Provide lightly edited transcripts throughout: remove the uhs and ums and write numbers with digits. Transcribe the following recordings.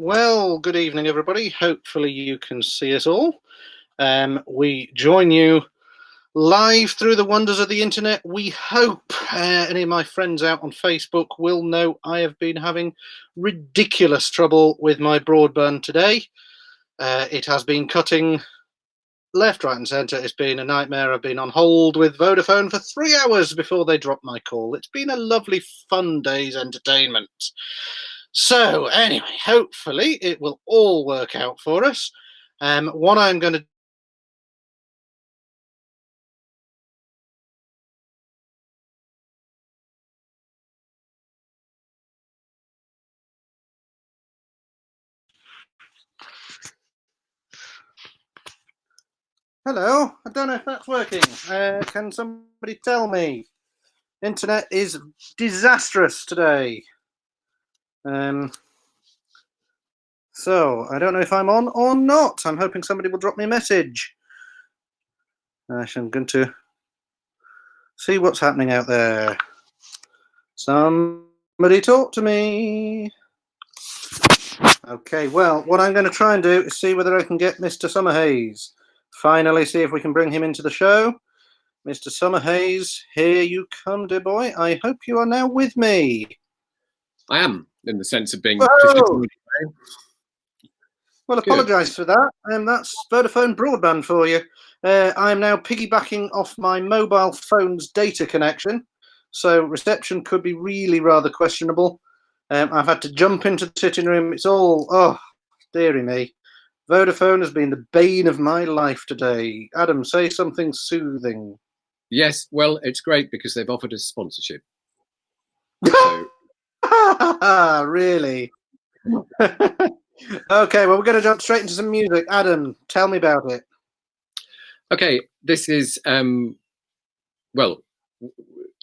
Well, good evening, everybody. Hopefully you can see us all. We join you live through the wonders of the internet, we hope. Any of my friends out on Facebook will know I have been having ridiculous trouble with my broadband today. It has been cutting left, right and centre. It's been a nightmare. I've been on hold with Vodafone for 3 hours before they dropped my call. It's been a lovely, fun day's entertainment. So, anyway, hopefully it will all work out for us. What I'm going to Hello, I don't know if that's working. Can somebody tell me? Internet is disastrous today. So, I don't know if I'm on or not. I'm hoping somebody will drop me a message. I'm going to see what's happening out there. Somebody talk to me. Okay, well, what I'm going to try and do is see whether I can get Mr. Summerhayes. Finally, see if we can bring him into the show. Mr. Summerhayes, here you come, dear boy. I hope you are now with me. I am, in the sense of being... Well, apologise for that. That's Vodafone Broadband for you. I'm now piggybacking off my mobile phone's data connection, so reception could be really rather questionable. I've had to jump into the sitting room. It's all, oh, dearie me. Vodafone has been the bane of my life today. Adam, say something soothing. Yes, well, it's great because they've offered us sponsorship. So... Really? Okay, well, we're going to jump straight into some music. Adam, tell me about it. Okay, this is, well,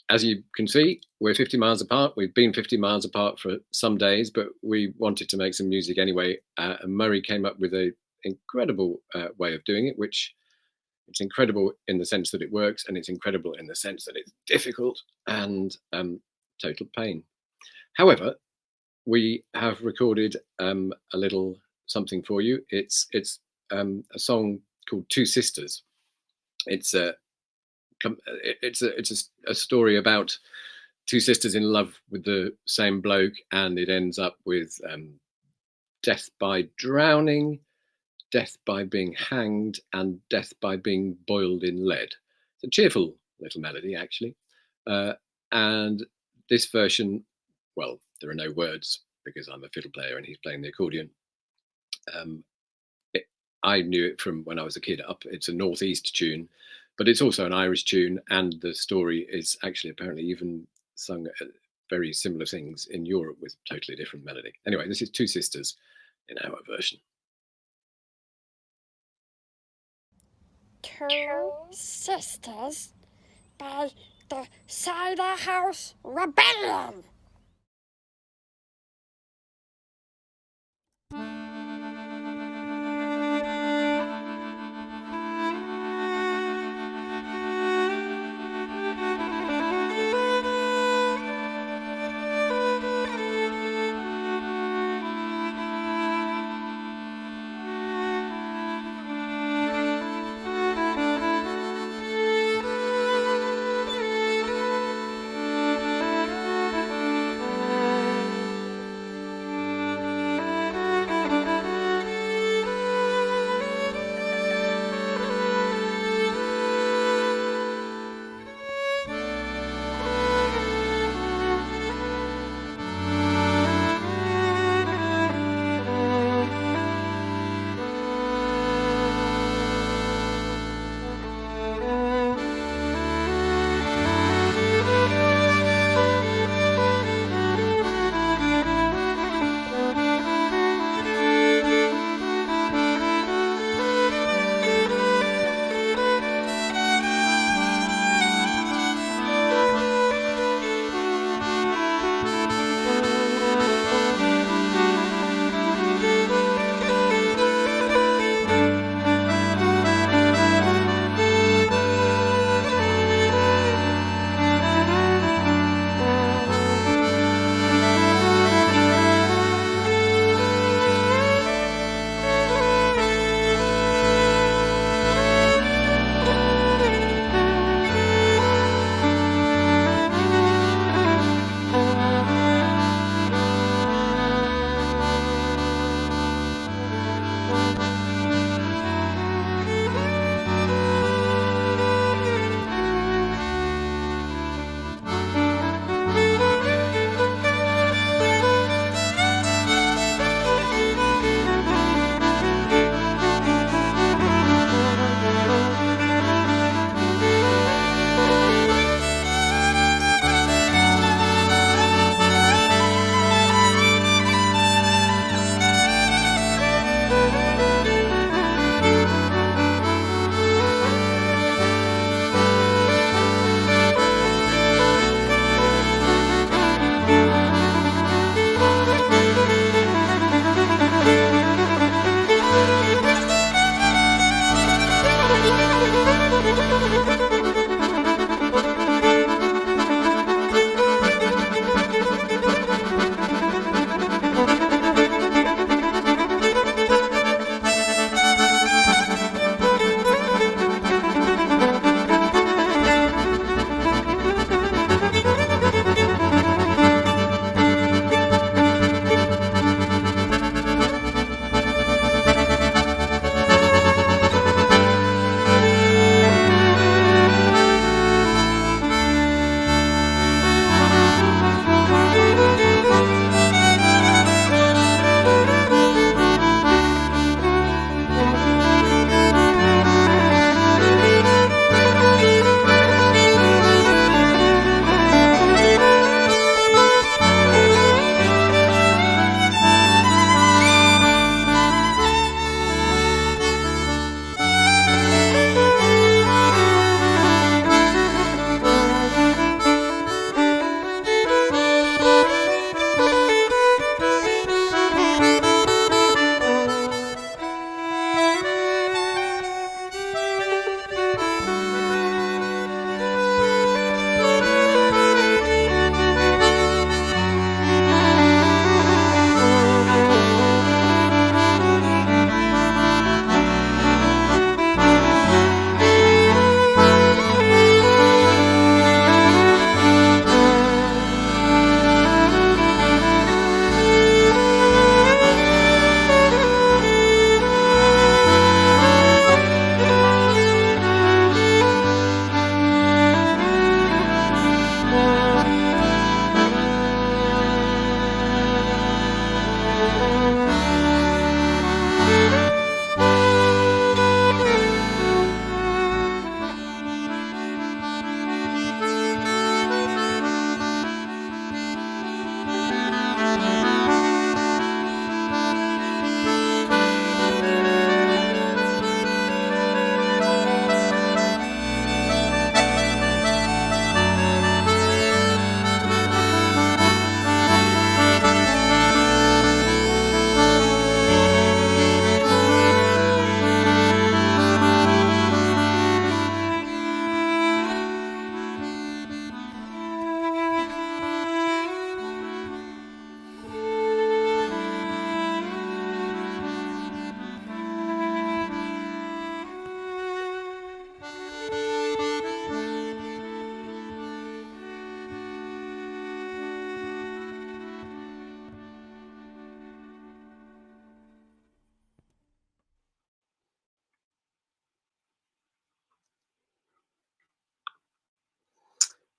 as you can see, we're 50 miles apart. We've been 50 miles apart for some days, but we wanted to make some music anyway. And Murray came up with an incredible way of doing it, which it's incredible in the sense that it works, and it's incredible in the sense that it's difficult and total pain. However, we have recorded a little something for you. It's a song called Two Sisters. It's a story about two sisters in love with the same bloke, and it ends up with death by drowning, death by being hanged, and death by being boiled in lead. It's a cheerful little melody, actually. And this version, well, there are no words because I'm a fiddle player and he's playing the accordion. I knew it from when I was a kid up. It's a Northeast tune, but it's also an Irish tune, and the story is actually apparently even sung very similar things in Europe with totally different melody. Anyway, this is Two Sisters in our version. Two Sisters by the Cider House Rebellion.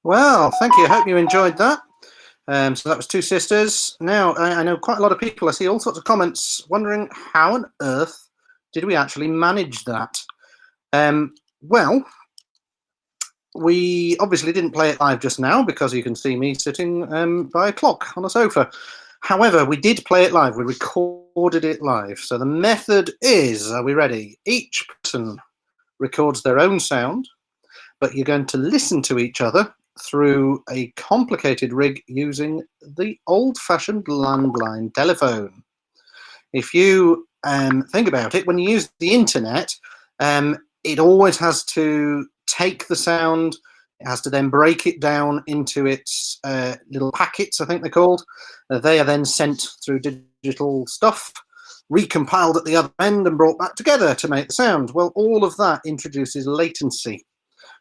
Well, thank you. I hope you enjoyed that. So that was Two Sisters. Now, I know quite a lot of people, I see all sorts of comments wondering how on earth did we actually manage that? Well, we obviously didn't play it live just now because you can see me sitting by a clock on a sofa. However, we did play it live. We recorded it live. So the method is, are we ready? Each person records their own sound, but you're going to listen to each other through a complicated rig using the old-fashioned landline telephone. If you think about it, when you use the internet, it always has to take the sound, it has to then break it down into its little packets, I think they're called. They are then sent through digital stuff, recompiled at the other end and brought back together to make the sound. Well, all of that introduces latency.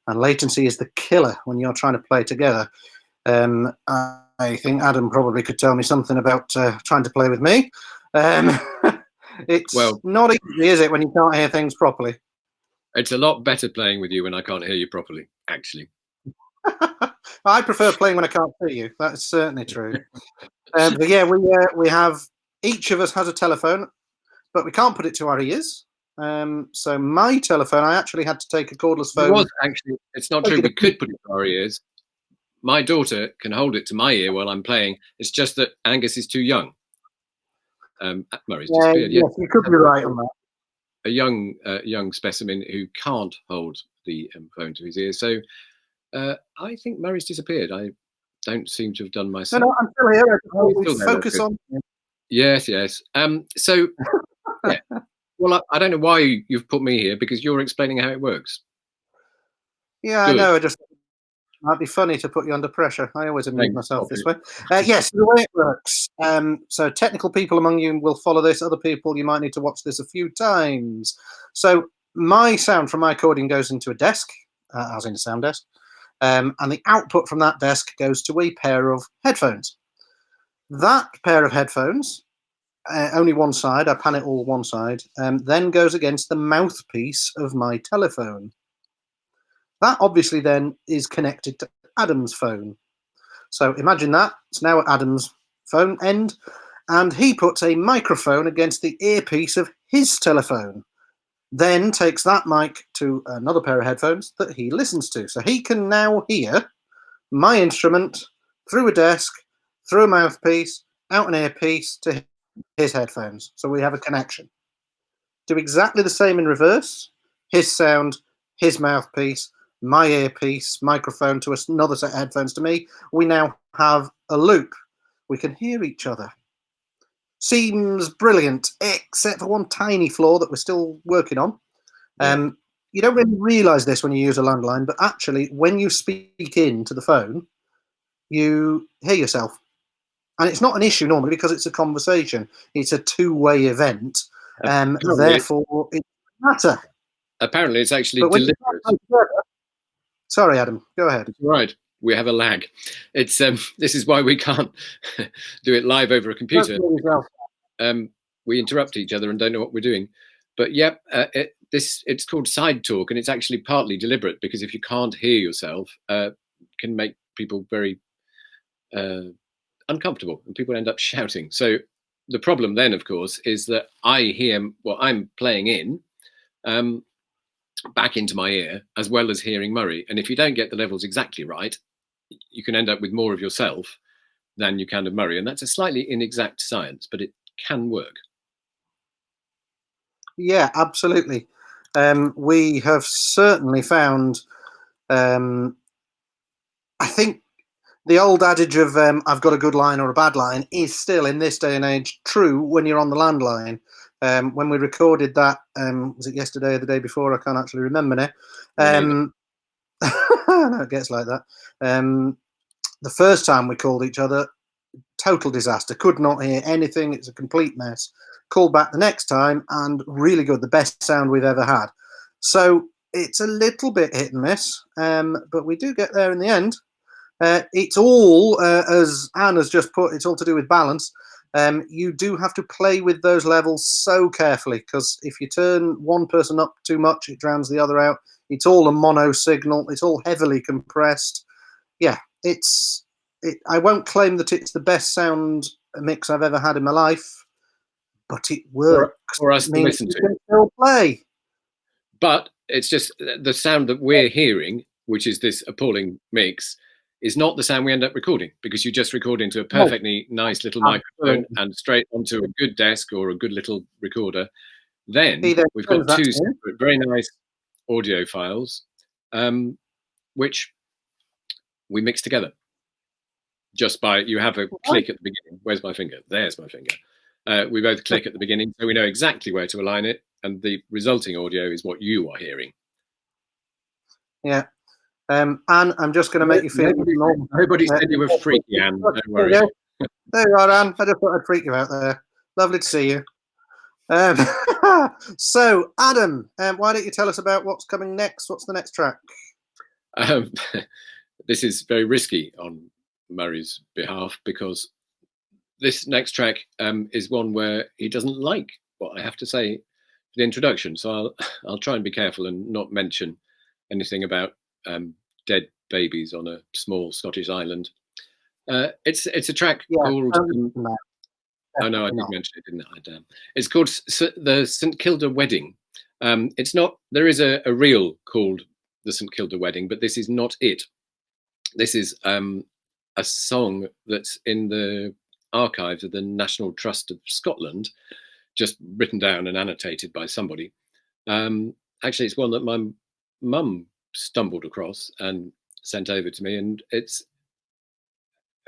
And latency is the killer when you're trying to play together. I think Adam probably could tell me something about trying to play with me. It's not easy, is it, when you can't hear things properly? It's a lot better playing with you when I can't hear you properly, actually. I prefer playing when I can't see you. That's certainly true. But yeah, we have, each of us has a telephone, but we can't put it to our ears. So my telephone, I actually had to take a cordless phone. It was actually, it's not true. We could put it to our ears. My daughter can hold it to my ear while I'm playing. It's just that Angus is too young. Murray's disappeared. Yes, you could be right on that. A young specimen who can't hold the phone to his ear. So I think Murray's disappeared. I don't seem to have done myself. No, I'm still here. We focus on. Yes. So yeah. Well, I don't know why you've put me here, because you're explaining how it works. Yeah, good. I know. It just might be funny to put you under pressure. I always amuse myself this way. Yes, the way it works. So technical people among you will follow this. Other people, you might need to watch this a few times. So my sound from my recording goes into a desk, as in a sound desk, and the output from that desk goes to a pair of headphones. That pair of headphones, only one side, I pan it all one side, then goes against the mouthpiece of my telephone. That obviously then is connected to Adam's phone. So imagine that, it's now at Adam's phone end, and he puts a microphone against the earpiece of his telephone, then takes that mic to another pair of headphones that he listens to. So he can now hear my instrument through a desk, through a mouthpiece, out an earpiece to his headphones. So we have a connection. Do exactly the same in reverse. His sound, his mouthpiece, my earpiece, microphone to another set of headphones to me. We now have a loop. We can hear each other. Seems brilliant, except for one tiny flaw that we're still working on. You don't really realise this when you use a landline, but actually when you speak into the phone, you hear yourself. And it's not an issue normally because it's a conversation. It's a two-way event. Therefore, it doesn't matter. Apparently, it's actually deliberate. Sorry, Adam. Go ahead. Right. We have a lag. It's this is why we can't do it live over a computer. We interrupt each other and don't know what we're doing. But yeah, it's called side talk, and it's actually partly deliberate, because if you can't hear yourself, can make people very uncomfortable, and people end up shouting. So the problem then, of course, is that I hear what I'm playing in back into my ear, as well as hearing Murray. And if you don't get the levels exactly right, you can end up with more of yourself than you can of Murray. And that's a slightly inexact science, but it can work. Yeah, absolutely. We have certainly found, I think, the old adage of I've got a good line or a bad line is still, in this day and age, true when you're on the landline. When we recorded that, was it yesterday or the day before? I can't actually remember now. No, it gets like that. The first time we called each other, total disaster. Could not hear anything. It's a complete mess. Called back the next time, and really good. The best sound we've ever had. So it's a little bit hit and miss, but we do get there in the end. It's all, as Anne has just put, it's all to do with balance. You do have to play with those levels so carefully, because if you turn one person up too much, it drowns the other out. It's all a mono signal. It's all heavily compressed. yeah, I won't claim that it's the best sound mix I've ever had in my life, but it works. For us It to means listen you to. can still play. But it's just the sound that we're hearing, which is this appalling mix, is not the sound we end up recording, because you just record into a perfectly nice little microphone and straight onto a good desk or a good little recorder. Then we've got two separate, very nice audio files, which we mix together. Just by, you have a click at the beginning. Where's my finger? There's my finger. We both click at the beginning, so we know exactly where to align it, and the resulting audio is what you are hearing. Yeah. Anne, I'm just going to make you feel normal. Nobody said you were freaky, Anne. Don't worry. There you are, Anne. I just thought I'd freak you out there. Lovely to see you. So, Adam, why don't you tell us about what's coming next? What's the next track? This is very risky on Murray's behalf, because this next track is one where he doesn't like what I have to say for the introduction. So I'll try and be careful and not mention anything about dead babies on a small Scottish island. It's a track called. Oh no, I did mention it, didn't I? Damn. It's called the St Kilda Wedding. It's not. There is a reel called the St Kilda Wedding, but this is not it. This is a song that's in the archives of the National Trust of Scotland, just written down and annotated by somebody. Actually, it's one that my mum stumbled across and sent over to me, and it's,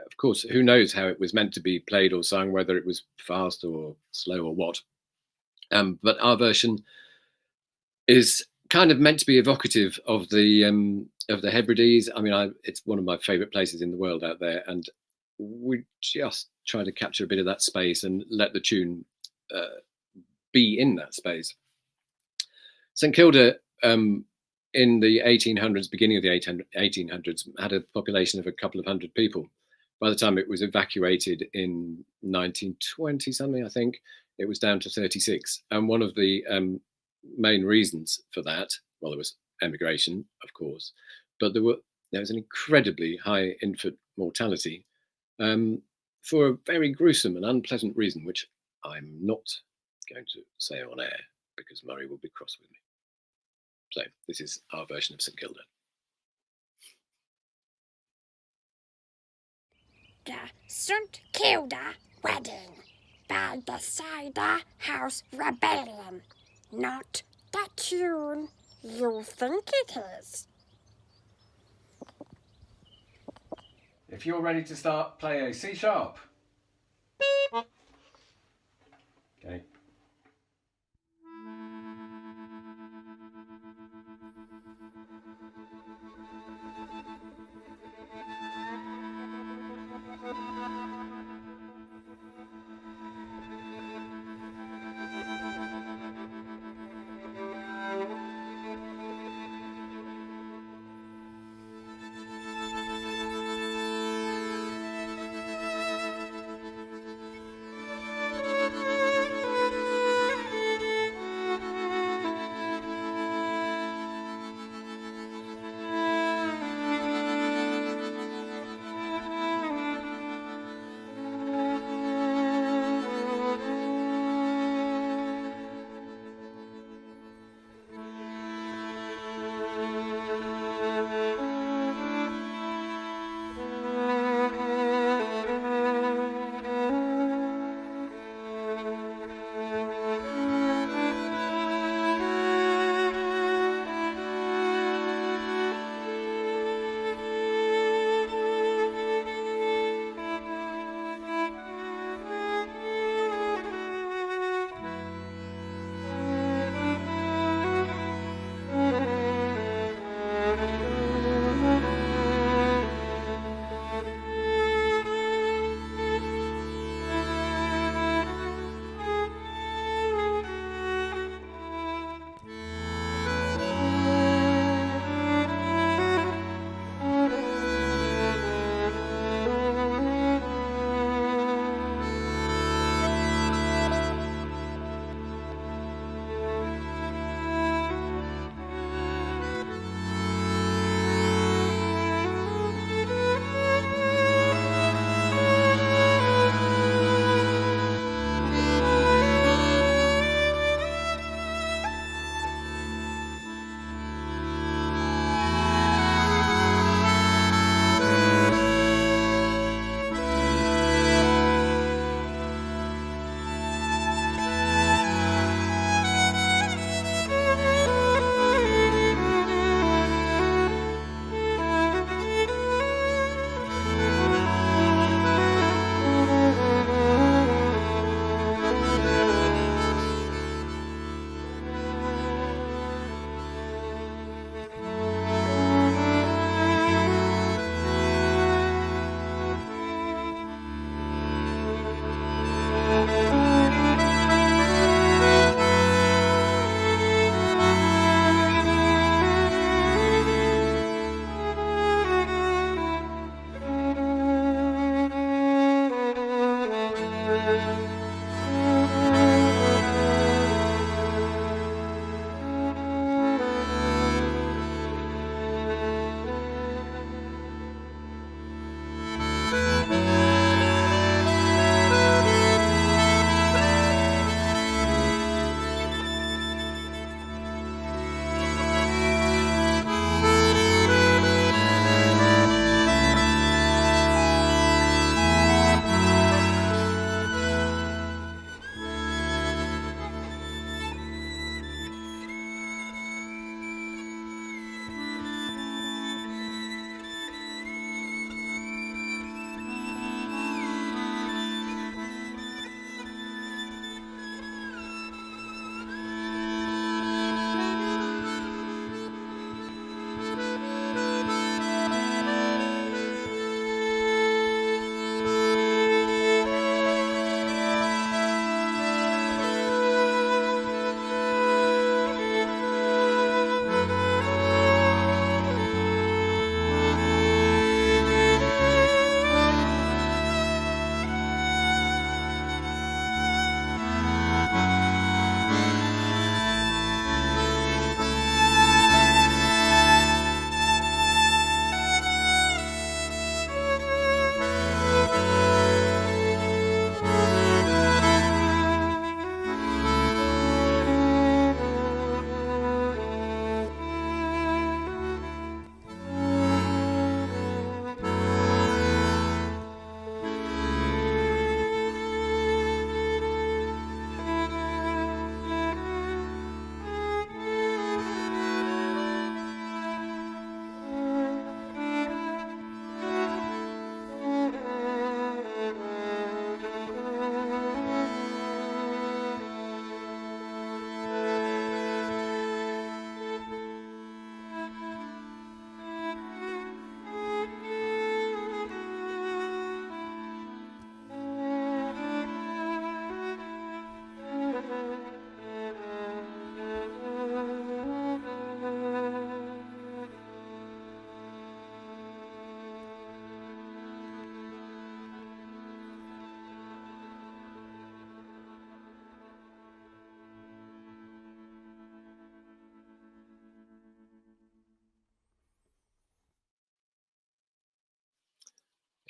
of course, who knows how it was meant to be played or sung, whether it was fast or slow or what. But our version is kind of meant to be evocative of the Hebrides. I mean, it's one of my favourite places in the world out there, and we just try to capture a bit of that space and let the tune be in that space. St Kilda, in the 1800s, beginning of the 1800s, had a population of a couple of hundred people. By the time it was evacuated in 1920 something, I think, it was down to 36. And one of the main reasons for that, well, there was emigration, of course, but there was an incredibly high infant mortality for a very gruesome and unpleasant reason, which I'm not going to say on air because Murray will be cross with me. So this is our version of St Kilda. The St Kilda Wedding by the Cider House Rebellion. Not the tune you think it is. If you're ready to start, play a C sharp. Okay.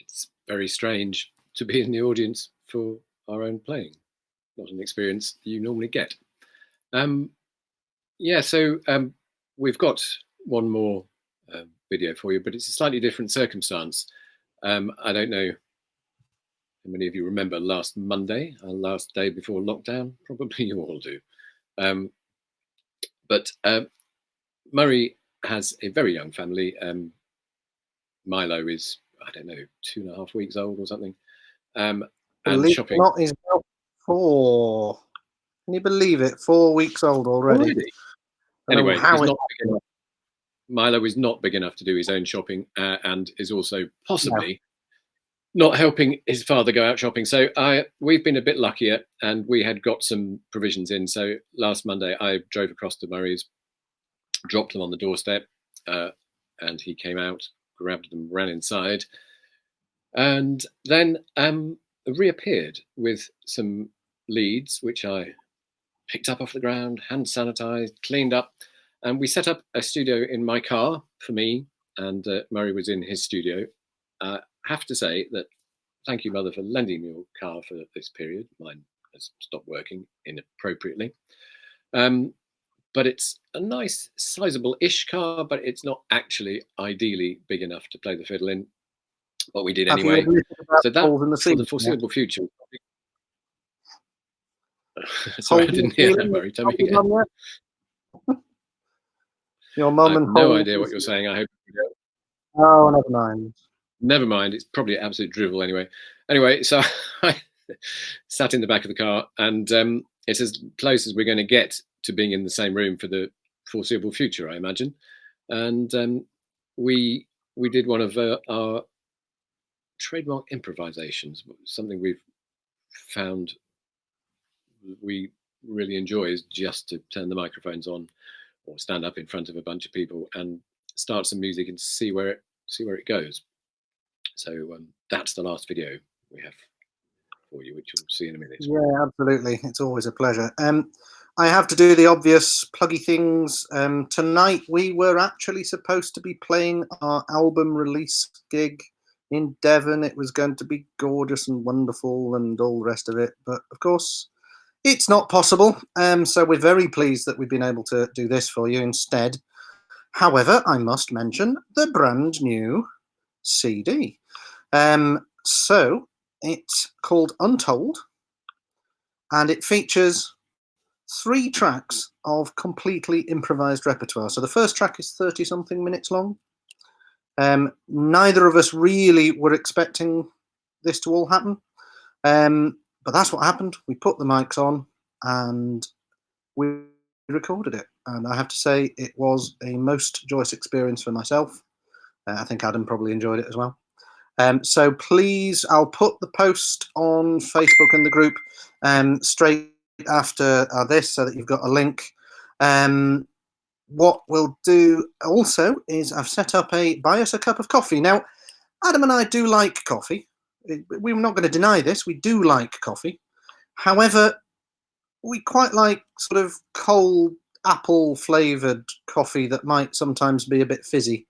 it's very strange to be in the audience for our own playing. Not an experience you normally get. Yeah, so we've got one more video for you, but it's a slightly different circumstance. I don't know how many of you remember last Monday, our last day before lockdown. Probably you all do. But Murray has a very young family. Milo is, I don't know, 2.5 weeks old or something. And shopping. Not, he's about 4. Can you believe it? 4 weeks old already. Anyway, he's not big enough. Milo is not big enough to do his own shopping, and is also possibly not helping his father go out shopping. So we've been a bit luckier, and we had got some provisions in. So last Monday, I drove across to Murray's, dropped them on the doorstep, and he came out, grabbed them, ran inside, and then reappeared with some leads, which I picked up off the ground, hand sanitized, cleaned up, and we set up a studio in my car for me, and Murray was in his studio. I have to say that thank you, Mother, for lending me your car for this period. Mine has stopped working inappropriately. But it's a nice, sizable-ish car, but it's not actually ideally big enough to play the fiddle in. But we did anyway. So that, for the foreseeable future. Sorry, I didn't hear that, Murray. Tell me again. Your mum and no idea what you're saying. I hope you don't. Oh, never mind. Never mind. It's probably absolute drivel anyway. Anyway, so I sat in the back of the car, and it's as close as we're going to get to being in the same room for the foreseeable future, I imagine. And we did one of our trademark improvisations. Something we've found we really enjoy is just to turn the microphones on or stand up in front of a bunch of people and start some music and see where it goes. So that's the last video we have for you, which you'll see in a minute. Yeah, absolutely. It's always a pleasure. I have to do the obvious pluggy things. Tonight we were actually supposed to be playing our album release gig in Devon. It was going to be gorgeous and wonderful and all the rest of it, but of course it's not possible. So we're very pleased that we've been able to do this for you instead. However, I must mention the brand new CD. So it's called UNTOLD, and it features 3 tracks of completely improvised repertoire. So the first track is 30-something minutes long. Neither of us really were expecting this to all happen, but that's what happened. We put the mics on and we recorded it, and I have to say it was a most joyous experience for myself. I think Adam probably enjoyed it as well. So please, I'll put the post on Facebook and the group straight after this, so that you've got a link. What we'll do also is I've set up a buy us a cup of coffee. Now, Adam and I do like coffee. We're not going to deny this. We do like coffee. However, we quite like sort of cold apple flavoured coffee that might sometimes be a bit fizzy.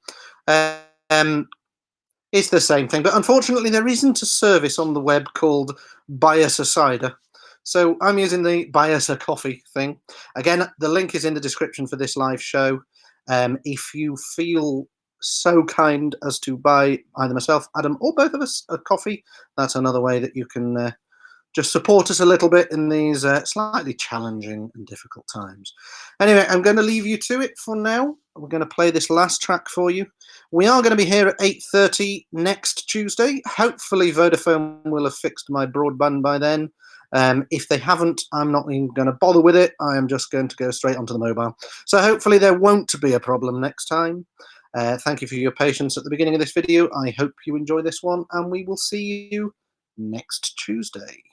It's the same thing, but unfortunately there isn't a service on the web called Buy Us a Cider. So I'm using the Buy Us a Coffee thing. Again, the link is in the description for this live show. If you feel so kind as to buy either myself, Adam, or both of us a coffee, that's another way that you can just support us a little bit in these slightly challenging and difficult times. Anyway, I'm going to leave you to it for now. We're going to play this last track for you. We are going to be here at 8:30 next Tuesday. Hopefully Vodafone will have fixed my broadband by then. If they haven't, I'm not even going to bother with it. I am just going to go straight onto the mobile. So hopefully there won't be a problem next time. Thank you for your patience at the beginning of this video. I hope you enjoy this one, and we will see you next Tuesday.